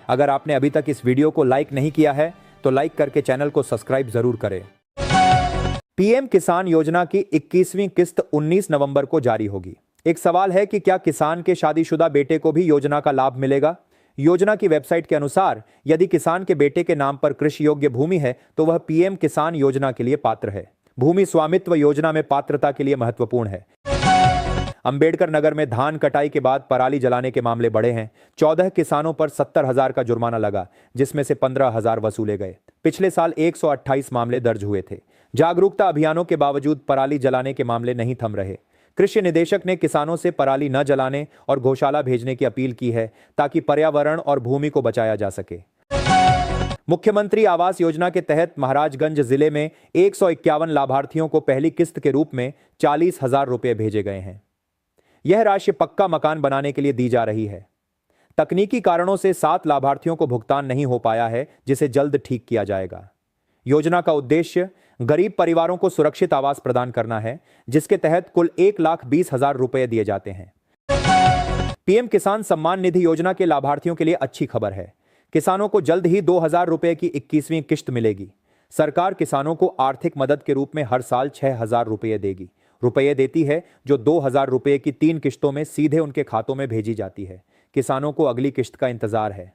अगर आपने अभी तक इस वीडियो को लाइक नहीं किया है तो लाइक करके चैनल को सब्सक्राइब जरूर करें। पीएम किसान योजना की 21वीं किस्त 19 नवंबर को जारी होगी। एक सवाल है कि क्या किसान के शादीशुदा बेटे को भी योजना का लाभ मिलेगा? योजना की वेबसाइट के अनुसार यदि किसान के बेटे के नाम पर कृषि योग्य भूमि है तो वह पीएम किसान योजना के लिए पात्र है। भूमि स्वामित्व योजना में पात्रता के लिए महत्वपूर्ण है। अंबेडकर नगर में धान कटाई के बाद पराली जलाने के मामले बढ़े हैं। 14 किसानों पर 70,000 का जुर्माना लगा, जिसमें से 15,000 वसूले गए। पिछले साल 128 मामले दर्ज हुए थे। जागरूकता अभियानों के बावजूद पराली जलाने के मामले नहीं थम रहे। कृषि निदेशक ने किसानों से पराली न जलाने और गौशाला भेजने की अपील की है ताकि पर्यावरण और भूमि को बचाया जा सके। मुख्यमंत्री आवास योजना के तहत महाराजगंज जिले में 151 लाभार्थियों को पहली किस्त के रूप में 40,000 रुपए भेजे गए हैं। यह राशि पक्का मकान बनाने के लिए दी जा रही है। तकनीकी कारणों से 7 लाभार्थियों को भुगतान नहीं हो पाया है, जिसे जल्द ठीक किया जाएगा। योजना का उद्देश्य गरीब परिवारों को सुरक्षित आवास प्रदान करना है, जिसके तहत कुल 1,20,000 रुपए दिए जाते हैं। पीएम किसान सम्मान निधि योजना के लाभार्थियों के लिए अच्छी खबर है। किसानों को जल्द ही 2,000 रुपए की 21वीं किश्त मिलेगी। सरकार किसानों को आर्थिक मदद के रूप में हर साल 6,000 रुपए देगी। रुपये देती है, जो 2,000 रुपए की 3 किश्तों में सीधे उनके खातों में भेजी जाती है। किसानों को अगली किश्त का इंतजार है।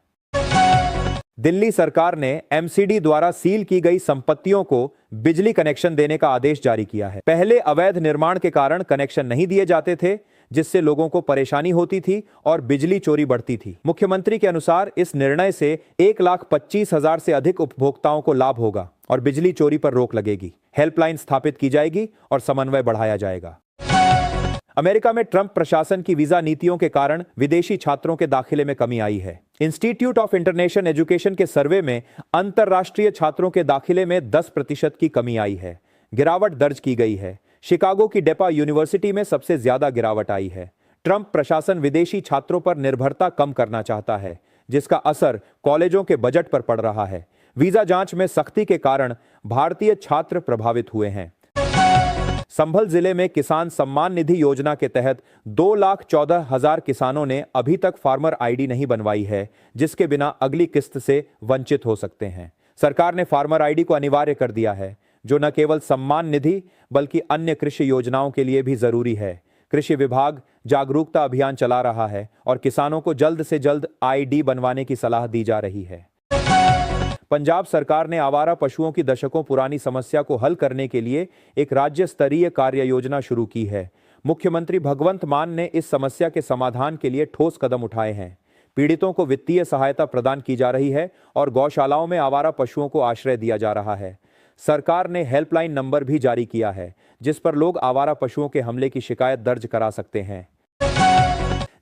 दिल्ली सरकार ने एमसीडी द्वारा सील की गई संपत्तियों को बिजली कनेक्शन देने का आदेश जारी किया है। पहले अवैध निर्माण के कारण कनेक्शन नहीं दिए जाते थे, जिससे लोगों को परेशानी होती थी और बिजली चोरी बढ़ती थी। मुख्यमंत्री के अनुसार इस निर्णय से 1,25,000 से अधिक उपभोक्ताओं को लाभ होगा और बिजली चोरी पर रोक लगेगी। हेल्पलाइन स्थापित की जाएगी और समन्वय बढ़ाया जाएगा। अमेरिका में ट्रंप प्रशासन की वीजा नीतियों के कारण विदेशी छात्रों के दाखिले में कमी आई है। इंस्टीट्यूट ऑफ इंटरनेशनल एजुकेशन के सर्वे में अंतर्राष्ट्रीय छात्रों के दाखिले में 10% की कमी आई है। गिरावट दर्ज की गई है। शिकागो की डेपा यूनिवर्सिटी में सबसे ज्यादा गिरावट आई है। ट्रंप प्रशासन विदेशी छात्रों पर निर्भरता कम करना चाहता है, जिसका असर कॉलेजों के बजट पर पड़ रहा है। वीजा जांच में सख्ती के कारण भारतीय छात्र प्रभावित हुए हैं। संभल जिले में किसान सम्मान निधि योजना के तहत 2,14,000 किसानों ने अभी तक फार्मर आईडी नहीं बनवाई है, जिसके बिना अगली किस्त से वंचित हो सकते हैं। सरकार ने फार्मर आईडी को अनिवार्य कर दिया है, जो न केवल सम्मान निधि बल्कि अन्य कृषि योजनाओं के लिए भी जरूरी है। कृषि विभाग जागरूकता अभियान चला रहा है और किसानों को जल्द से जल्द आईडी बनवाने की सलाह दी जा रही है। पंजाब सरकार ने आवारा पशुओं की दशकों पुरानी समस्या को हल करने के लिए एक राज्य स्तरीय कार्य योजना शुरू की है। मुख्यमंत्री भगवंत मान ने इस समस्या के समाधान के लिए ठोस कदम उठाए हैं। पीड़ितों को वित्तीय सहायता प्रदान की जा रही है और गौशालाओं में आवारा पशुओं को आश्रय दिया जा रहा है। सरकार ने हेल्पलाइन नंबर भी जारी किया है, जिस पर लोग आवारा पशुओं के हमले की शिकायत दर्ज करा सकते हैं।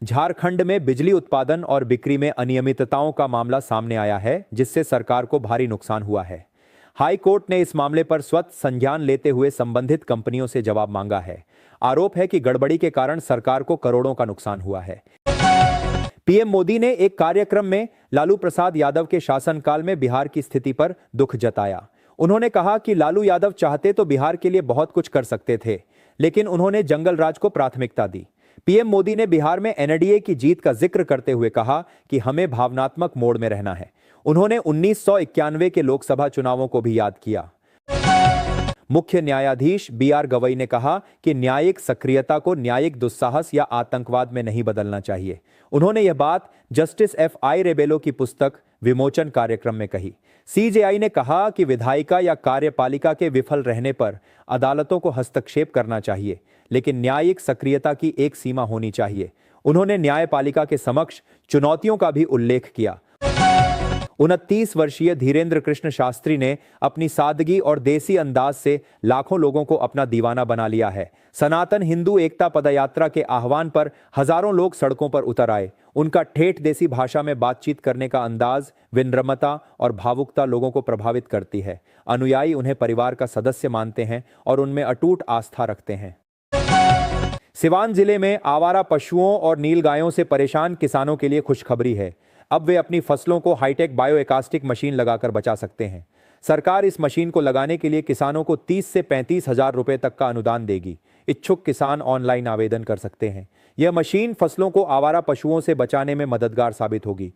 झारखंड में बिजली उत्पादन और बिक्री में अनियमितताओं का मामला सामने आया है, जिससे सरकार को भारी नुकसान हुआ है। हाई कोर्ट ने इस मामले पर स्वतः संज्ञान लेते हुए संबंधित कंपनियों से जवाब मांगा है। आरोप है कि गड़बड़ी के कारण सरकार को करोड़ों का नुकसान हुआ है। पीएम मोदी ने एक कार्यक्रम में लालू प्रसाद यादव के शासनकाल में बिहार की स्थिति पर दुख जताया। उन्होंने कहा कि लालू यादव चाहते तो बिहार के लिए बहुत कुछ कर सकते थे, लेकिन उन्होंने जंगल राज को प्राथमिकता दी। पीएम मोदी ने बिहार में एनडीए की जीत का जिक्र करते हुए कहा कि हमें भावनात्मक मोड में रहना है। उन्होंने 1991 के लोकसभा चुनावों को भी याद किया। मुख्य न्यायाधीश बीआर गवई ने कहा कि न्यायिक सक्रियता को न्यायिक दुस्साहस या आतंकवाद में नहीं बदलना चाहिए। उन्होंने यह बात जस्टिस एफ.आई. रेबेलो की पुस्तक विमोचन कार्यक्रम में कही। सीजेआई ने कहा कि विधायिका या कार्यपालिका के विफल रहने पर अदालतों को हस्तक्षेप करना चाहिए, लेकिन न्यायिक सक्रियता की एक सीमा होनी चाहिए। उन्होंने न्यायपालिका के समक्ष चुनौतियों का भी उल्लेख किया। 29 वर्षीय धीरेन्द्र कृष्ण शास्त्री ने अपनी सादगी और देसी अंदाज से लाखों लोगों को अपना दीवाना बना लिया है। सनातन हिंदू एकता पदयात्रा के आह्वान पर हजारों लोग सड़कों पर उतर आए। उनका ठेठ देसी भाषा में बातचीत करने का अंदाज, विनम्रता और भावुकता लोगों को प्रभावित करती है। अनुयायी उन्हें परिवार का सदस्य मानते हैं और उनमें अटूट आस्था रखते हैं। सिवान जिले में आवारा पशुओं और नीलगायों से परेशान किसानों के लिए खुशखबरी है। अब वे अपनी फसलों को हाईटेक बायोएकास्टिक मशीन लगाकर बचा सकते हैं। सरकार इस मशीन को लगाने के लिए किसानों को 30 से 35 हजार रुपए तक का अनुदान देगी। इच्छुक किसान ऑनलाइन आवेदन कर सकते हैं। यह मशीन फसलों को आवारा पशुओं से बचाने में मददगार साबित होगी।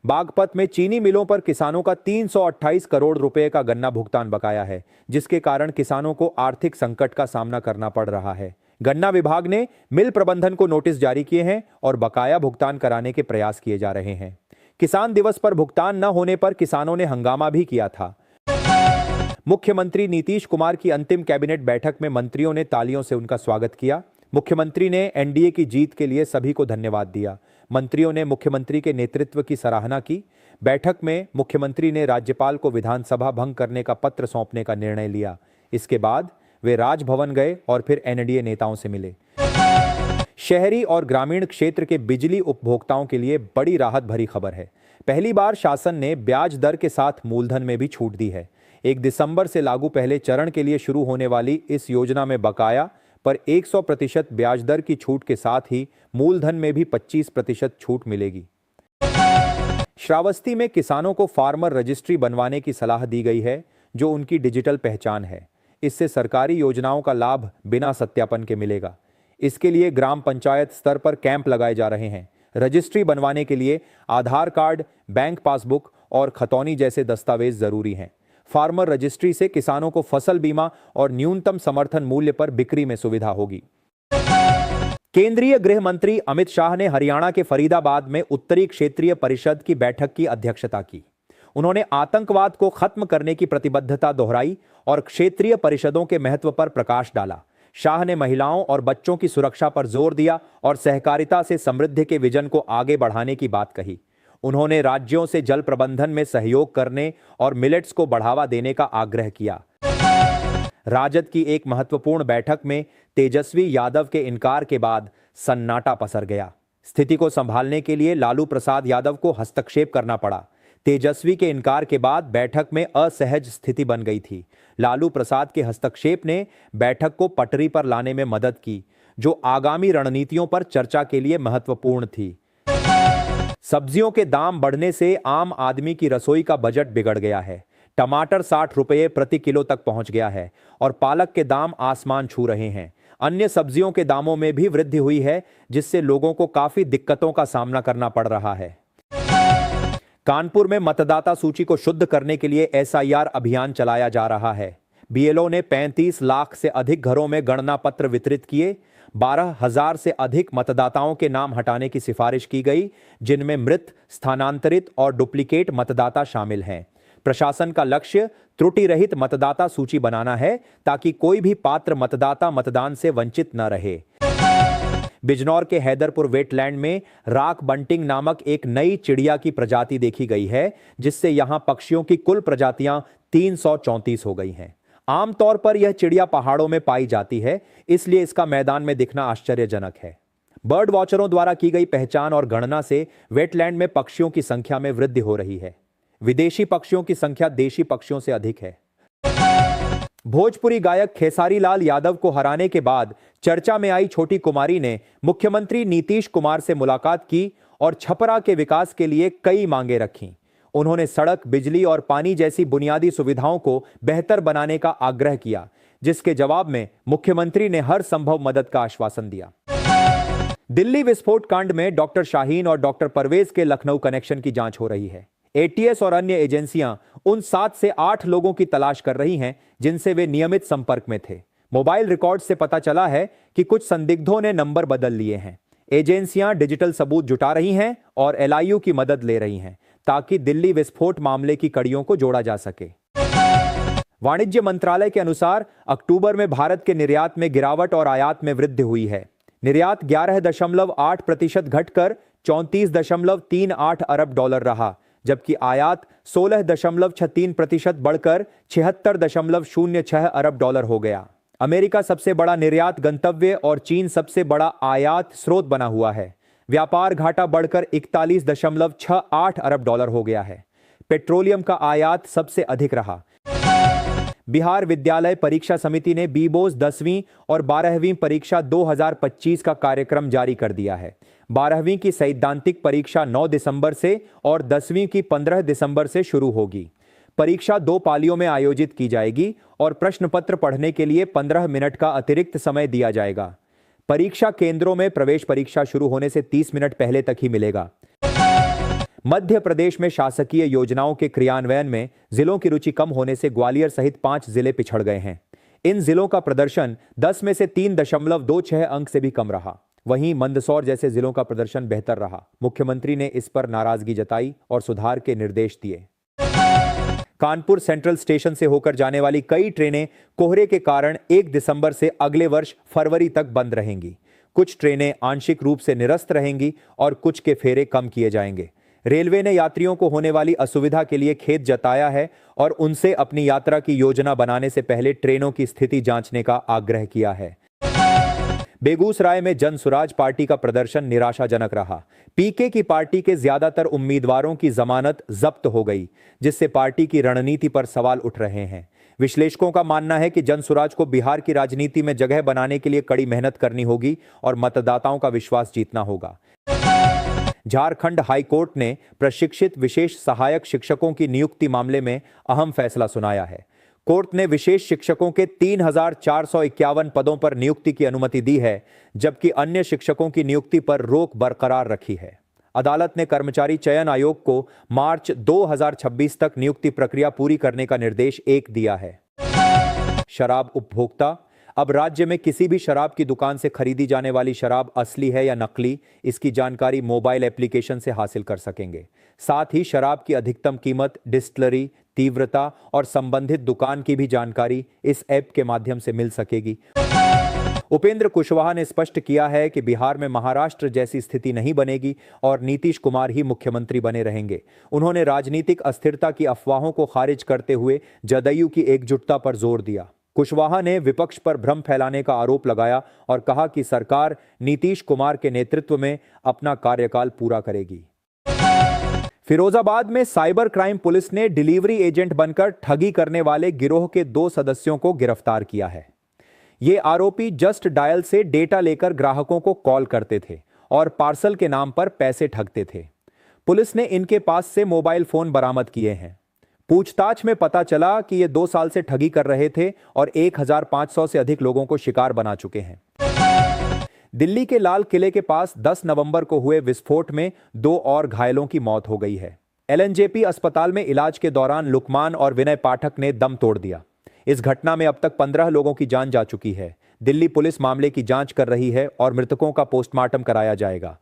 बागपत में चीनी मिलों पर किसानों का 328 करोड़ रुपए का गन्ना भुगतान बकाया है, जिसके कारण किसानों को आर्थिक संकट का सामना करना पड़ रहा है। गन्ना विभाग ने मिल प्रबंधन को नोटिस जारी किए हैं और बकाया भुगतान कराने के प्रयास किए जा रहे हैं। किसान दिवस पर भुगतान न होने पर किसानों ने हंगामा भी किया था। मुख्यमंत्री नीतीश कुमार की अंतिम कैबिनेट बैठक में मंत्रियों ने तालियों से उनका स्वागत किया। मुख्यमंत्री ने एनडीए की जीत के लिए सभी को धन्यवाद दिया। मंत्रियों ने मुख्यमंत्री के नेतृत्व की सराहना की। बैठक में मुख्यमंत्री ने राज्यपाल को विधानसभा भंग करने का पत्र सौंपने का निर्णय लिया। इसके बाद वे राजभवन गए और फिर एनडीए नेताओं से मिले। शहरी और ग्रामीण क्षेत्र के बिजली उपभोक्ताओं के लिए बड़ी राहत भरी खबर है। पहली बार शासन ने ब्याज दर के साथ मूलधन में भी छूट दी है। 1 दिसंबर से लागू पहले चरण के लिए शुरू होने वाली इस योजना में बकाया पर 100% ब्याज दर की छूट के साथ ही मूलधन में भी 25% छूट मिलेगी। श्रावस्ती में किसानों को फार्मर रजिस्ट्री बनवाने की सलाह दी गई है, जो उनकी डिजिटल पहचान है। इससे सरकारी योजनाओं का लाभ बिना सत्यापन के मिलेगा। इसके लिए ग्राम पंचायत स्तर पर कैंप लगाए जा रहे हैं। रजिस्ट्री बनवाने के लिए आधार कार्ड, बैंक पासबुक और खतौनी जैसे दस्तावेज जरूरी हैं। फार्मर रजिस्ट्री से किसानों को फसल बीमा और न्यूनतम समर्थन मूल्य पर बिक्री में सुविधा होगी। केंद्रीय गृह मंत्री अमित शाह ने हरियाणा के फरीदाबाद में उत्तरी क्षेत्रीय परिषद की बैठक की अध्यक्षता की। उन्होंने आतंकवाद को खत्म करने की प्रतिबद्धता दोहराई और क्षेत्रीय परिषदों के महत्व पर प्रकाश डाला। शाह ने महिलाओं और बच्चों की सुरक्षा पर जोर दिया और सहकारिता से समृद्धि के विजन को आगे बढ़ाने की बात कही। उन्होंने राज्यों से जल प्रबंधन में सहयोग करने और मिलेट्स को बढ़ावा देने का आग्रह किया। राजद की एक महत्वपूर्ण बैठक में तेजस्वी यादव के इनकार के बाद सन्नाटा पसर गया। स्थिति को संभालने के लिए लालू प्रसाद यादव को हस्तक्षेप करना पड़ा। तेजस्वी के इनकार के बाद बैठक में असहज स्थिति बन गई थी। लालू प्रसाद के हस्तक्षेप ने बैठक को पटरी पर लाने में मदद की, जो आगामी रणनीतियों पर चर्चा के लिए महत्वपूर्ण थी। सब्जियों के दाम बढ़ने से आम आदमी की रसोई का बजट बिगड़ गया है। टमाटर 60 रुपये प्रति किलो तक पहुंच गया है और पालक के दाम आसमान छू रहे हैं। अन्य सब्जियों के दामों में भी वृद्धि हुई है, जिससे लोगों को काफी दिक्कतों का सामना करना पड़ रहा है। कानपुर में मतदाता सूची को शुद्ध करने के लिए एसआईआर अभियान चलाया जा रहा है। बीएलओ ने 35 लाख से अधिक घरों में गणना पत्र वितरित किए। 12,000 से अधिक मतदाताओं के नाम हटाने की सिफारिश की गई, जिनमें मृत, स्थानांतरित और डुप्लीकेट मतदाता शामिल हैं। प्रशासन का लक्ष्य त्रुटि रहित मतदाता सूची बनाना है, ताकि कोई भी पात्र मतदाता मतदान से वंचित न रहे। बिजनौर के हैदरपुर वेटलैंड में राक बंटिंग नामक एक नई चिड़िया की प्रजाति देखी गई है, जिससे यहां पक्षियों की कुल प्रजातियां 334 हो गई हैं। आमतौर पर यह चिड़िया पहाड़ों में पाई जाती है, इसलिए इसका मैदान में दिखना आश्चर्यजनक है। बर्ड वॉचरों द्वारा की गई पहचान और गणना से वेटलैंड में पक्षियों की संख्या में वृद्धि हो रही है। विदेशी पक्षियों की संख्या देशी पक्षियों से अधिक है। भोजपुरी गायक खेसारी लाल यादव को हराने के बाद चर्चा में आई छोटी कुमारी ने मुख्यमंत्री नीतीश कुमार से मुलाकात की और छपरा के विकास के लिए कई मांगे रखीं। उन्होंने सड़क, बिजली और पानी जैसी बुनियादी सुविधाओं को बेहतर बनाने का आग्रह किया, जिसके जवाब में मुख्यमंत्री ने हर संभव मदद का आश्वासन दिया। दिल्ली विस्फोट कांड में डॉक्टर शाहीन और डॉक्टर परवेज के लखनऊ कनेक्शन की जांच हो रही है। एटीएस और अन्य एजेंसियां उन 7 से 8 लोगों की तलाश कर रही हैं, जिनसे वे नियमित संपर्क में थे। मोबाइल रिकॉर्ड से पता चला है कि कुछ संदिग्धों ने नंबर बदल लिए हैं। एजेंसियां डिजिटल सबूत जुटा रही हैं और एलआईयू की मदद ले रही हैं, ताकि दिल्ली विस्फोट मामले की कड़ियों को जोड़ा जा सके। वाणिज्य मंत्रालय के अनुसार अक्टूबर में भारत के निर्यात में गिरावट और आयात में वृद्धि हुई है। निर्यात 11.8% घटकर 34.38 अरब डॉलर रहा, जबकि आयात 16.63% बढ़कर 76.06 अरब डॉलर हो गया। अमेरिका सबसे बड़ा निर्यात गंतव्य और चीन सबसे बड़ा आयात स्रोत बना हुआ है। व्यापार घाटा बढ़कर 41.68 अरब डॉलर हो गया है। पेट्रोलियम का आयात सबसे अधिक रहा। बिहार विद्यालय परीक्षा समिति ने बीबोस 10वीं और 12वीं परीक्षा 2025 का कार्यक्रम जारी कर दिया है। 12वीं की सैद्धांतिक परीक्षा 9 दिसंबर से और 10वीं की 15 दिसंबर से शुरू होगी। परीक्षा 2 पालियों में आयोजित की जाएगी और प्रश्न पत्र पढ़ने के लिए 15 मिनट का अतिरिक्त समय दिया जाएगा। परीक्षा केंद्रों में प्रवेश परीक्षा शुरू होने से 30 मिनट पहले तक ही मिलेगा। मध्य प्रदेश में शासकीय योजनाओं के क्रियान्वयन में जिलों की रुचि कम होने से ग्वालियर सहित 5 जिले पिछड़ गए हैं। इन जिलों का प्रदर्शन 10 में से 3.26 अंक से भी कम रहा। वहीं मंदसौर जैसे जिलों का प्रदर्शन बेहतर रहा। मुख्यमंत्री ने इस पर नाराजगी जताई और सुधार के निर्देश दिए। कानपुर सेंट्रल स्टेशन से होकर जाने वाली कई ट्रेनें कोहरे के कारण 1 दिसंबर से अगले वर्ष फरवरी तक बंद रहेंगी। कुछ ट्रेनें आंशिक रूप से निरस्त रहेंगी और कुछ के फेरे कम किए जाएंगे। रेलवे ने यात्रियों को होने वाली असुविधा के लिए खेद जताया है और उनसे अपनी यात्रा की योजना बनाने से पहले ट्रेनों की स्थिति जांचने का आग्रह किया है। बेगूसराय में जनसुराज पार्टी का प्रदर्शन निराशाजनक रहा। पीके की पार्टी के ज्यादातर उम्मीदवारों की जमानत जब्त हो गई, जिससे पार्टी की रणनीति पर सवाल उठ रहे हैं। विश्लेषकों का मानना है कि जनसुराज को बिहार की राजनीति में जगह बनाने के लिए कड़ी मेहनत करनी होगी और मतदाताओं का विश्वास जीतना होगा। झारखंड हाईकोर्ट ने प्रशिक्षित विशेष सहायक शिक्षकों की नियुक्ति मामले में अहम फैसला सुनाया है। कोर्ट ने विशेष शिक्षकों के 3,451 पदों पर नियुक्ति की अनुमति दी है, जबकि अन्य शिक्षकों की नियुक्ति पर रोक बरकरार रखी है। अदालत ने कर्मचारी चयन आयोग को मार्च 2026 तक नियुक्ति प्रक्रिया पूरी करने का निर्देश दिया है। शराब उपभोक्ता अब राज्य में किसी भी शराब की दुकान से खरीदी जाने वाली शराब असली है या नकली, इसकी जानकारी मोबाइल एप्लीकेशन से हासिल कर सकेंगे। साथ ही शराब की अधिकतम कीमत, डिस्टिलरी, तीव्रता और संबंधित दुकान की भी जानकारी इस ऐप के माध्यम से मिल सकेगी। उपेंद्र कुशवाहा ने स्पष्ट किया है कि बिहार में महाराष्ट्र जैसी स्थिति नहीं बनेगी और नीतीश कुमार ही मुख्यमंत्री बने रहेंगे। उन्होंने राजनीतिक अस्थिरता की अफवाहों को खारिज करते हुए जदयू की एकजुटता पर जोर दिया। कुशवाहा ने विपक्ष पर भ्रम फैलाने का आरोप लगाया और कहा कि सरकार नीतीश कुमार के नेतृत्व में अपना कार्यकाल पूरा करेगी। फिरोजाबाद में साइबर क्राइम पुलिस ने डिलीवरी एजेंट बनकर ठगी करने वाले गिरोह के 2 सदस्यों को गिरफ्तार किया है। ये आरोपी जस्ट डायल से डेटा लेकर ग्राहकों को कॉल करते थे और पार्सल के नाम पर पैसे ठगते थे। पुलिस ने इनके पास से मोबाइल फोन बरामद किए हैं। पूछताछ में पता चला कि ये 2 साल से ठगी कर रहे थे और 1,500 से अधिक लोगों को शिकार बना चुके हैं। दिल्ली के लाल किले के पास 10 नवंबर को हुए विस्फोट में 2 और घायलों की मौत हो गई है। एलएनजेपी अस्पताल में इलाज के दौरान लुकमान और विनय पाठक ने दम तोड़ दिया। इस घटना में अब तक 15 लोगों की जान जा चुकी है। दिल्ली पुलिस मामले की जांच कर रही है और मृतकों का पोस्टमार्टम कराया जाएगा।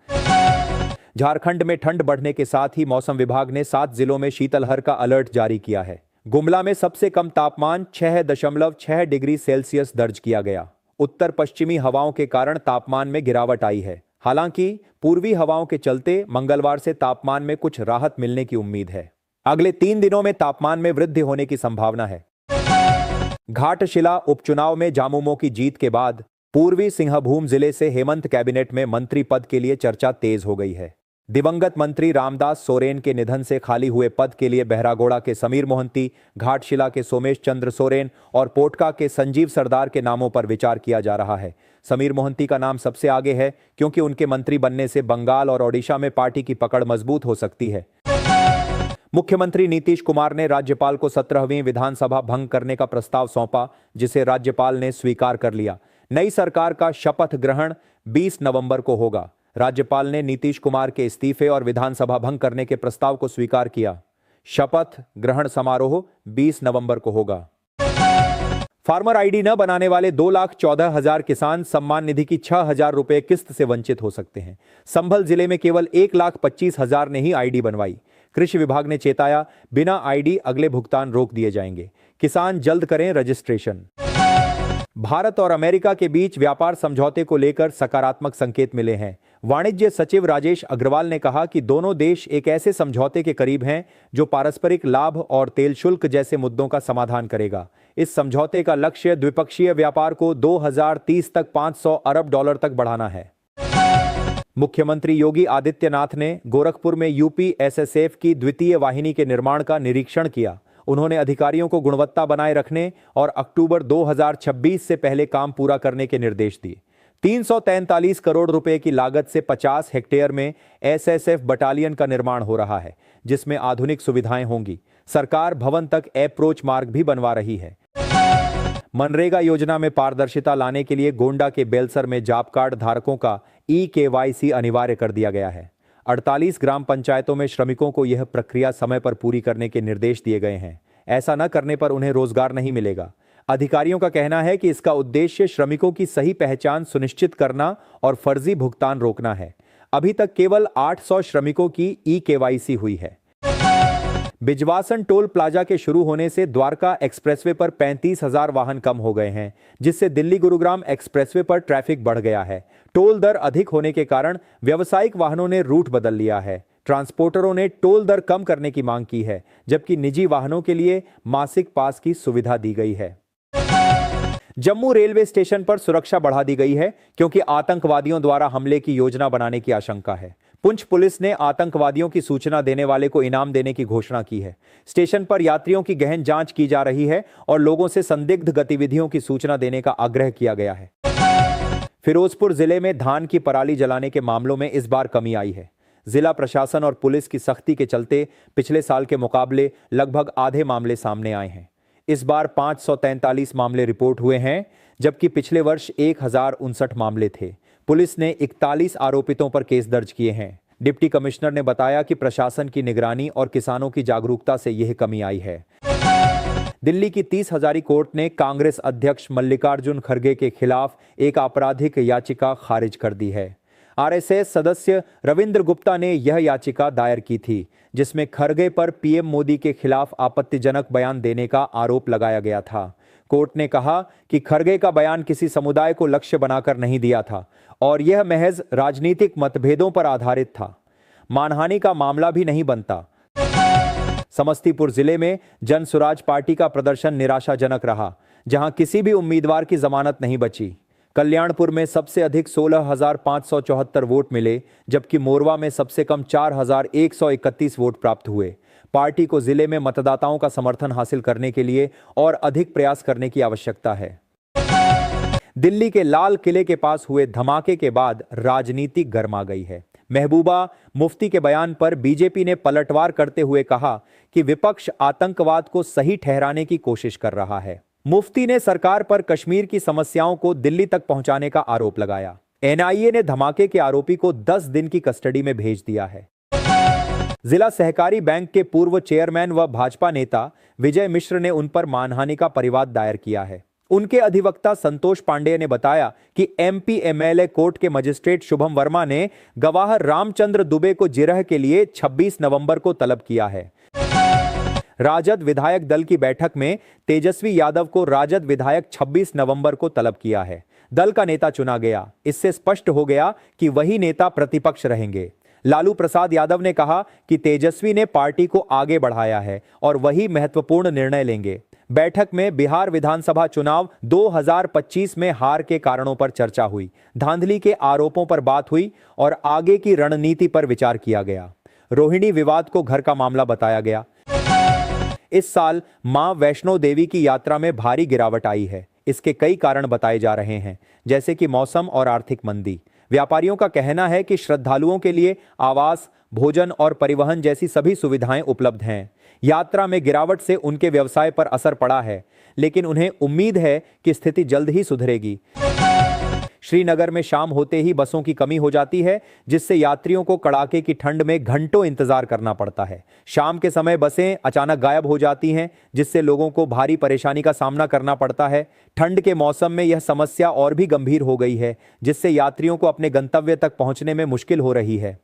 झारखंड में ठंड बढ़ने के साथ ही मौसम विभाग ने 7 जिलों में शीतलहर का अलर्ट जारी किया है। गुमला में सबसे कम तापमान 6.6 डिग्री सेल्सियस दर्ज किया गया। उत्तर पश्चिमी हवाओं के कारण तापमान में गिरावट आई है। हालांकि पूर्वी हवाओं के चलते मंगलवार से तापमान में कुछ राहत मिलने की उम्मीद है। अगले 3 दिनों में तापमान में वृद्धि होने की संभावना है। घाटशिला उपचुनाव में झामुमो की जीत के बाद पूर्वी सिंहभूम जिले से हेमंत कैबिनेट में मंत्री पद के लिए चर्चा तेज हो गई है। दिवंगत मंत्री रामदास सोरेन के निधन से खाली हुए पद के लिए बहरागोड़ा के समीर मोहंती, घाटशिला के सोमेश चंद्र सोरेन और पोटका के संजीव सरदार के नामों पर विचार किया जा रहा है। समीर मोहंती का नाम सबसे आगे है क्योंकि उनके मंत्री बनने से बंगाल और ओडिशा में पार्टी की पकड़ मजबूत हो सकती है। मुख्यमंत्री नीतीश कुमार ने राज्यपाल को 17वीं विधानसभा भंग करने का प्रस्ताव सौंपा, जिसे राज्यपाल ने स्वीकार कर लिया। नई सरकार का शपथ ग्रहण 20 नवंबर को होगा। राज्यपाल ने नीतीश कुमार के इस्तीफे और विधानसभा भंग करने के प्रस्ताव को स्वीकार किया। शपथ ग्रहण समारोह 20 नवंबर को होगा। फार्मर आईडी न बनाने वाले 2,14,000 किसान सम्मान निधि की 6,000 रुपए किस्त से वंचित हो सकते हैं। संभल जिले में केवल 1,25,000 ने ही आईडी बनवाई। कृषि विभाग ने चेताया, बिना आईडी अगले भुगतान रोक दिए जाएंगे। किसान जल्द करें रजिस्ट्रेशन। भारत और अमेरिका के बीच व्यापार समझौते को लेकर सकारात्मक संकेत मिले हैं। वाणिज्य सचिव राजेश अग्रवाल ने कहा कि दोनों देश एक ऐसे समझौते के करीब हैं जो पारस्परिक लाभ और तेल शुल्क जैसे मुद्दों का समाधान करेगा। इस समझौते का लक्ष्य द्विपक्षीय व्यापार को 2030 तक $500 अरब तक बढ़ाना है। मुख्यमंत्री योगी आदित्यनाथ ने गोरखपुर में यूपीएसएसएफ की द्वितीय वाहिनी के निर्माण का निरीक्षण किया। उन्होंने अधिकारियों को गुणवत्ता बनाए रखने और अक्टूबर 2026 से पहले काम पूरा करने के निर्देश दिए। 343 करोड़ रुपए की लागत से 50 हेक्टेयर में एसएसएफ बटालियन का निर्माण हो रहा है, जिसमें आधुनिक सुविधाएं होंगी। सरकार भवन तक अप्रोच मार्ग भी बनवा रही है। मनरेगा योजना में पारदर्शिता लाने के लिए गोंडा के बेलसर में जॉब कार्ड धारकों का ई-केवाईसी अनिवार्य कर दिया गया है। 48 ग्राम पंचायतों में श्रमिकों को यह प्रक्रिया समय पर पूरी करने के निर्देश दिए गए हैं। ऐसा न करने पर उन्हें रोजगार नहीं मिलेगा। अधिकारियों का कहना है कि इसका उद्देश्य श्रमिकों की सही पहचान सुनिश्चित करना और फर्जी भुगतान रोकना है। अभी तक केवल 800 श्रमिकों की ई-केवाईसी हुई है। बिजवासन टोल प्लाजा के शुरू होने से द्वारका एक्सप्रेसवे पर 35,000 वाहन कम हो गए हैं, जिससे दिल्ली गुरुग्राम एक्सप्रेसवे पर ट्रैफिक बढ़ गया है। टोल दर अधिक होने के कारण व्यावसायिक वाहनों ने रूट बदल लिया है। ट्रांसपोर्टरों ने टोल दर कम करने की मांग की है, जबकि निजी वाहनों के लिए मासिक पास की सुविधा दी गई है। जम्मू रेलवे स्टेशन पर सुरक्षा बढ़ा दी गई है, क्योंकि आतंकवादियों द्वारा हमले की योजना बनाने की आशंका है। पुंछ पुलिस ने आतंकवादियों की सूचना देने वाले को इनाम देने की घोषणा की है। स्टेशन पर यात्रियों की गहन जांच की जा रही है और लोगों से संदिग्ध गतिविधियों की सूचना देने का आग्रह किया गया है। फिरोजपुर जिले में धान की पराली जलाने के मामलों में इस बार कमी आई है। जिला प्रशासन और पुलिस की सख्ती के चलते पिछले साल के मुकाबले लगभग आधे मामले सामने आए हैं। इस बार 543 मामले रिपोर्ट हुए हैं, जबकि पिछले वर्ष 1059 मामले थे। पुलिस ने 41 आरोपितों पर केस दर्ज किए हैं। डिप्टी कमिश्नर ने बताया कि प्रशासन की निगरानी और किसानों की जागरूकता से यह कमी आई है। दिल्ली की 30 हजारी कोर्ट ने कांग्रेस अध्यक्ष मल्लिकार्जुन खड़गे के खिलाफ एक आपराधिक याचिका खारिज कर दी है। आरएसएस सदस्य रविंद्र गुप्ता ने यह याचिका दायर की थी, जिसमें खड़गे पर पीएम मोदी के खिलाफ आपत्तिजनक बयान देने का आरोप लगाया गया था। कोर्ट ने कहा कि खड़गे का बयान किसी समुदाय को लक्ष्य बनाकर नहीं दिया था और यह महज राजनीतिक मतभेदों पर आधारित था। मानहानि का मामला भी नहीं बनता। समस्तीपुर जिले में जन सुराज पार्टी का प्रदर्शन निराशाजनक रहा, जहां किसी भी उम्मीदवार की जमानत नहीं बची। कल्याणपुर में सबसे अधिक 16,574 वोट मिले, जबकि मोरवा में सबसे कम 4,131 वोट प्राप्त हुए। पार्टी को जिले में मतदाताओं का समर्थन हासिल करने के लिए और अधिक प्रयास करने की आवश्यकता है। दिल्ली के लाल किले के पास हुए धमाके के बाद राजनीति गर्मा गई है। महबूबा मुफ्ती के बयान पर बीजेपी ने पलटवार करते हुए कहा कि विपक्ष आतंकवाद को सही ठहराने की कोशिश कर रहा है। मुफ्ती ने सरकार पर कश्मीर की समस्याओं को दिल्ली तक पहुंचाने का आरोप लगाया। एनआईए ने धमाके के आरोपी को 10 दिन की कस्टडी में भेज दिया है। जिला सहकारी बैंक के पूर्व चेयरमैन व भाजपा नेता विजय मिश्र ने उन पर मानहानि का परिवाद दायर किया है। उनके अधिवक्ता संतोष पांडेय ने बताया कि एमपी एमएलए कोर्ट के मजिस्ट्रेट शुभम वर्मा ने गवाह रामचंद्र दुबे को जिरह के लिए 26 नवंबर को तलब किया है। राजद विधायक दल की बैठक में तेजस्वी यादव को राजद विधायक 26 नवंबर को तलब किया है। दल का नेता चुना गया। इससे स्पष्ट हो गया कि वही नेता प्रतिपक्ष रहेंगे। लालू प्रसाद यादव ने कहा कि तेजस्वी ने पार्टी को आगे बढ़ाया है और वही महत्वपूर्ण निर्णय लेंगे। बैठक में बिहार विधानसभा चुनाव 2025 में हार के कारणों पर चर्चा हुई, धांधली के आरोपों पर बात हुई और आगे की रणनीति पर विचार किया गया। रोहिणी विवाद को घर का मामला बताया गया। इस साल मां वैष्णो देवी की यात्रा में भारी गिरावट आई है। इसके कई कारण बताए जा रहे हैं, जैसे कि मौसम और आर्थिक मंदी। व्यापारियों का कहना है कि श्रद्धालुओं के लिए आवास, भोजन और परिवहन जैसी सभी सुविधाएं उपलब्ध हैं। यात्रा में गिरावट से उनके व्यवसाय पर असर पड़ा है, लेकिन उन्हें उम्मीद है कि स्थिति जल्द ही सुधरेगी। श्रीनगर में शाम होते ही बसों की कमी हो जाती है, जिससे यात्रियों को कड़ाके की ठंड में घंटों इंतजार करना पड़ता है। शाम के समय बसें अचानक गायब हो जाती हैं, जिससे लोगों को भारी परेशानी का सामना करना पड़ता है। ठंड के मौसम में यह समस्या और भी गंभीर हो गई है, जिससे यात्रियों को अपने गंतव्य तक पहुंचने में मुश्किल हो रही है।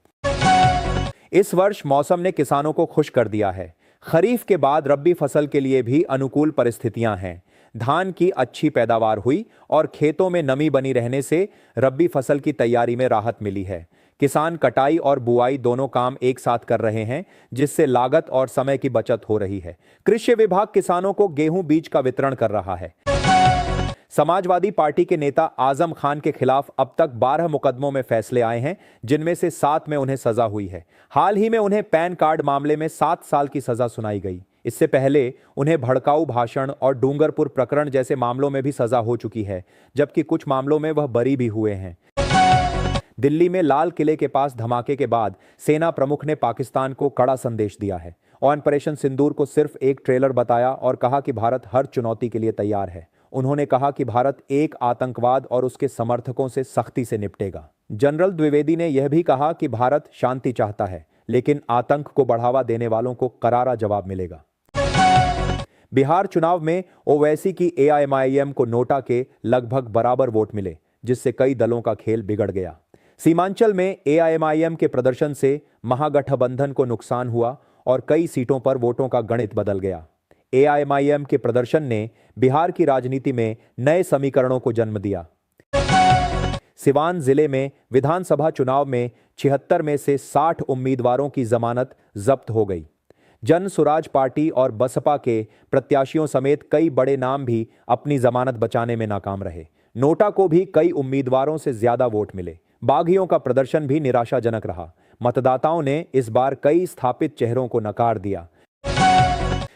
इस वर्ष मौसम ने किसानों को खुश कर दिया है। खरीफ के बाद रबी फसल के लिए भी अनुकूल परिस्थितियां हैं। धान की अच्छी पैदावार हुई और खेतों में नमी बनी रहने से रबी फसल की तैयारी में राहत मिली है। किसान कटाई और बुआई दोनों काम एक साथ कर रहे हैं, जिससे लागत और समय की बचत हो रही है। कृषि विभाग किसानों को गेहूं बीज का वितरण कर रहा है। समाजवादी पार्टी के नेता आजम खान के खिलाफ अब तक 12 मुकदमों में फैसले आए हैं, जिनमें से 7 में उन्हें सजा हुई है। हाल ही में उन्हें पैन कार्ड मामले में 7 साल की सजा सुनाई गई। इससे पहले उन्हें भड़काऊ भाषण और डूंगरपुर प्रकरण जैसे मामलों में भी सजा हो चुकी है, जबकि कुछ मामलों में वह बरी भी हुए हैं। दिल्ली में लाल किले के पास धमाके के बाद सेना प्रमुख ने पाकिस्तान को कड़ा संदेश दिया है। ऑपरेशन सिंदूर को सिर्फ एक ट्रेलर बताया और कहा कि भारत हर चुनौती के लिए तैयार है। उन्होंने कहा कि भारत एक आतंकवाद और उसके समर्थकों से सख्ती से निपटेगा। जनरल द्विवेदी ने यह भी कहा कि भारत शांति चाहता है, लेकिन आतंक को बढ़ावा देने वालों को करारा जवाब मिलेगा। बिहार चुनाव में ओवैसी की एआईएमआईएम को नोटा के लगभग बराबर वोट मिले, जिससे कई दलों का खेल बिगड़ गया। सीमांचल में एआईएमआईएम के प्रदर्शन से महागठबंधन को नुकसान हुआ और कई सीटों पर वोटों का गणित बदल गया। एआईएमआईएम के प्रदर्शन ने बिहार की राजनीति में नए समीकरणों को जन्म दिया। सिवान जिले में विधानसभा चुनाव में 76 में से 60 उम्मीदवारों की जमानत जब्त हो गई। जन सुराज पार्टी और बसपा के प्रत्याशियों समेत कई बड़े नाम भी अपनी जमानत बचाने में नाकाम रहे। नोटा को भी कई उम्मीदवारों से ज्यादा वोट मिले। बागियों का प्रदर्शन भी निराशाजनक रहा। मतदाताओं ने इस बार कई स्थापित चेहरों को नकार दिया।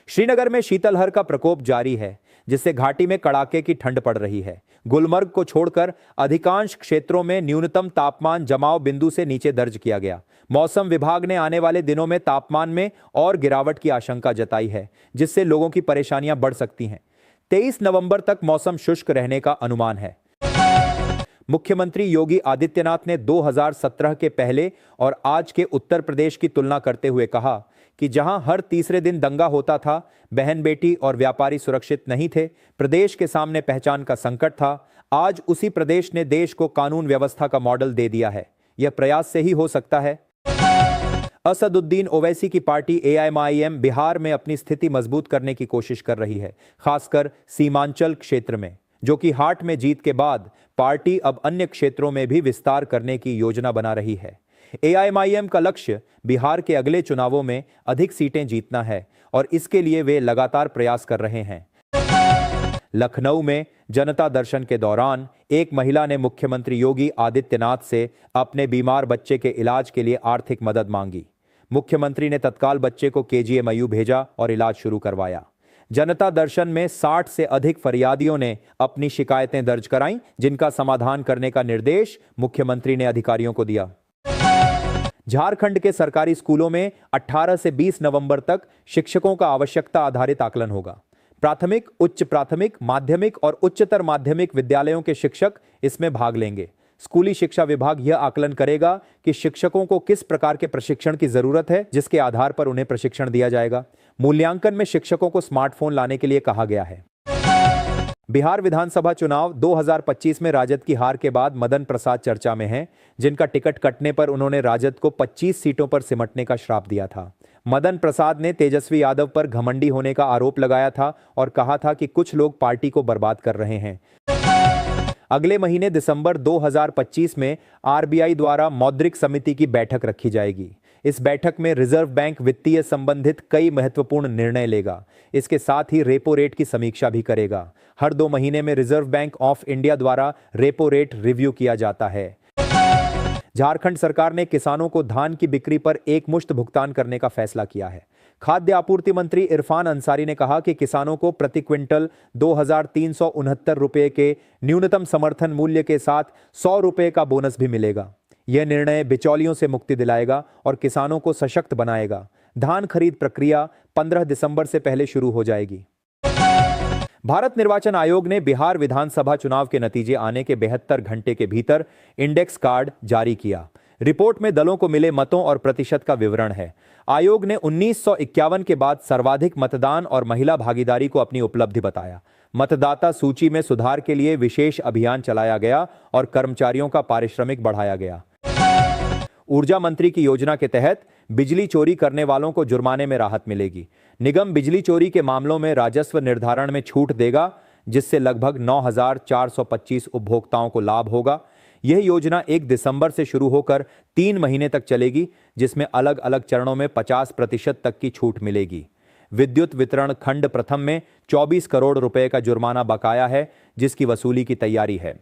श्रीनगर में शीतलहर का प्रकोप जारी है, जिससे घाटी में कड़ाके की ठंड पड़ रही है। गुलमर्ग को छोड़कर अधिकांश क्षेत्रों में न्यूनतम तापमान जमाव बिंदु से नीचे दर्ज किया गया। मौसम विभाग ने आने वाले दिनों में तापमान में और गिरावट की आशंका जताई है, जिससे लोगों की परेशानियां बढ़ सकती हैं। 23 नवंबर तक मौसम शुष्क रहने का अनुमान है। मुख्यमंत्री योगी आदित्यनाथ ने 2017 के पहले और आज के उत्तर प्रदेश की तुलना करते हुए कहा कि जहां हर तीसरे दिन दंगा होता था, बहन बेटी और व्यापारी सुरक्षित नहीं थे, प्रदेश के सामने पहचान का संकट था, आज उसी प्रदेश ने देश को कानून व्यवस्था का मॉडल दे दिया है। यह प्रयास से ही हो सकता है। असदुद्दीन ओवैसी की पार्टी एआईएमआईएम बिहार में अपनी स्थिति मजबूत करने की कोशिश कर रही है, खासकर सीमांचल क्षेत्र में, जो कि हाट में जीत के बाद पार्टी अब अन्य क्षेत्रों में भी विस्तार करने की योजना बना रही है। एआईएमआईएम का लक्ष्य बिहार के अगले चुनावों में अधिक सीटें जीतना है और इसके लिए वे लगातार प्रयास कर रहे हैं। लखनऊ में जनता दर्शन के दौरान एक महिला ने मुख्यमंत्री योगी आदित्यनाथ से अपने बीमार बच्चे के इलाज के लिए आर्थिक मदद मांगी। मुख्यमंत्री ने तत्काल बच्चे को केजीएमयू भेजा और इलाज शुरू करवाया। जनता दर्शन में 60 से अधिक फरियादियों ने अपनी शिकायतें दर्ज कराईं, जिनका समाधान करने का निर्देश मुख्यमंत्री ने अधिकारियों को दिया। झारखंड के सरकारी स्कूलों में 18 से 20 नवंबर तक शिक्षकों का आवश्यकता आधारित आकलन होगा। प्राथमिक, उच्च प्राथमिक, माध्यमिक और उच्चतर माध्यमिक विद्यालयों के शिक्षक इसमें भाग लेंगे। स्कूली शिक्षा विभाग यह आकलन करेगा कि शिक्षकों को किस प्रकार के प्रशिक्षण की जरूरत है, जिसके आधार पर उन्हें प्रशिक्षण दिया जाएगा। मूल्यांकन में शिक्षकों को स्मार्टफोन लाने के लिए कहा गया है। बिहार विधानसभा चुनाव 2025 में राजद की हार के बाद मदन प्रसाद चर्चा में हैं, जिनका टिकट कटने पर उन्होंने राजद को 25 सीटों पर सिमटने का श्राप दिया था। मदन प्रसाद ने तेजस्वी यादव पर घमंडी होने का आरोप लगाया था और कहा था कि कुछ लोग पार्टी को बर्बाद कर रहे हैं। अगले महीने दिसंबर 2025 में आरबीआई द्वारा मौद्रिक समिति की बैठक रखी जाएगी। इस बैठक में रिजर्व बैंक वित्तीय संबंधित कई महत्वपूर्ण निर्णय लेगा। इसके साथ ही रेपो रेट की समीक्षा भी करेगा। हर 2 महीने में रिजर्व बैंक ऑफ इंडिया द्वारा रेपो रेट रिव्यू किया जाता है। झारखंड सरकार ने किसानों को धान की बिक्री पर एकमुश्त भुगतान करने का फैसला किया है। खाद्य आपूर्ति मंत्री इरफान अंसारी ने कहा कि किसानों को प्रति क्विंटल 2369 रुपये के न्यूनतम समर्थन मूल्य के साथ 100 रुपये का बोनस भी मिलेगा। यह निर्णय बिचौलियों से मुक्ति दिलाएगा और किसानों को सशक्त बनाएगा। धान खरीद प्रक्रिया 15 दिसंबर से पहले शुरू हो जाएगी। भारत निर्वाचन आयोग ने बिहार विधानसभा चुनाव के नतीजे आने के 72 घंटे के भीतर इंडेक्स कार्ड जारी किया। रिपोर्ट में दलों को मिले मतों और प्रतिशत का विवरण है। आयोग ने 1951 के बाद सर्वाधिक मतदान और महिला भागीदारी को अपनी उपलब्धि बताया। मतदाता सूची में सुधार के लिए विशेष अभियान चलाया गया और कर्मचारियों का पारिश्रमिक बढ़ाया गया। ऊर्जा मंत्री की योजना के तहत बिजली चोरी करने वालों को जुर्माने में राहत मिलेगी। निगम बिजली चोरी के मामलों में राजस्व निर्धारण में छूट देगा, जिससे लगभग 9,425 उपभोक्ताओं को लाभ होगा। यह योजना 1 दिसंबर से शुरू होकर 3 महीने तक चलेगी, जिसमें अलग अलग चरणों में 50% तक की छूट मिलेगी। विद्युत वितरण खंड प्रथम में 24 करोड़ रुपए का जुर्माना बकाया है, जिसकी वसूली की तैयारी है।